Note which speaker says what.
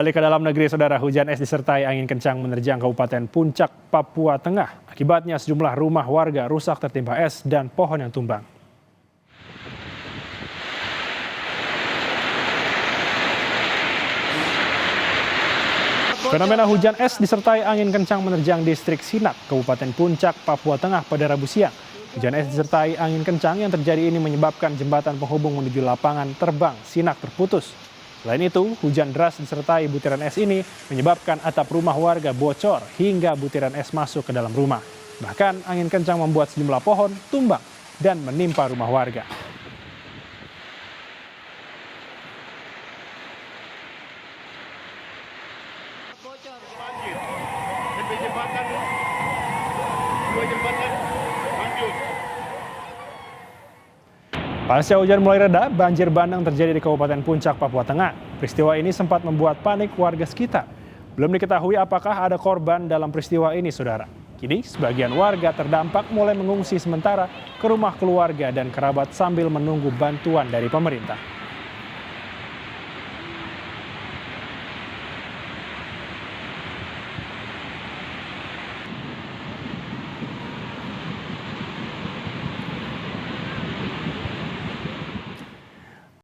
Speaker 1: Balik ke dalam negeri, saudara, hujan es disertai angin kencang menerjang Kabupaten Puncak, Papua Tengah. Akibatnya sejumlah rumah warga rusak tertimpa es dan pohon yang tumbang. Fenomena hujan es disertai angin kencang menerjang distrik Sinak, Kabupaten Puncak, Papua Tengah pada Rabu siang. Hujan es disertai angin kencang yang terjadi ini menyebabkan jembatan penghubung menuju lapangan terbang Sinak terputus. Selain itu, hujan deras disertai butiran es ini menyebabkan atap rumah warga bocor hingga butiran es masuk ke dalam rumah. Bahkan angin kencang membuat sejumlah pohon tumbang dan menimpa rumah warga. Pasca hujan mulai reda, banjir bandang terjadi di Kabupaten Puncak, Papua Tengah. Peristiwa ini sempat membuat panik warga sekitar. Belum diketahui apakah ada korban dalam peristiwa ini, saudara. Kini, sebagian warga terdampak mulai mengungsi sementara ke rumah keluarga dan kerabat sambil menunggu bantuan dari pemerintah.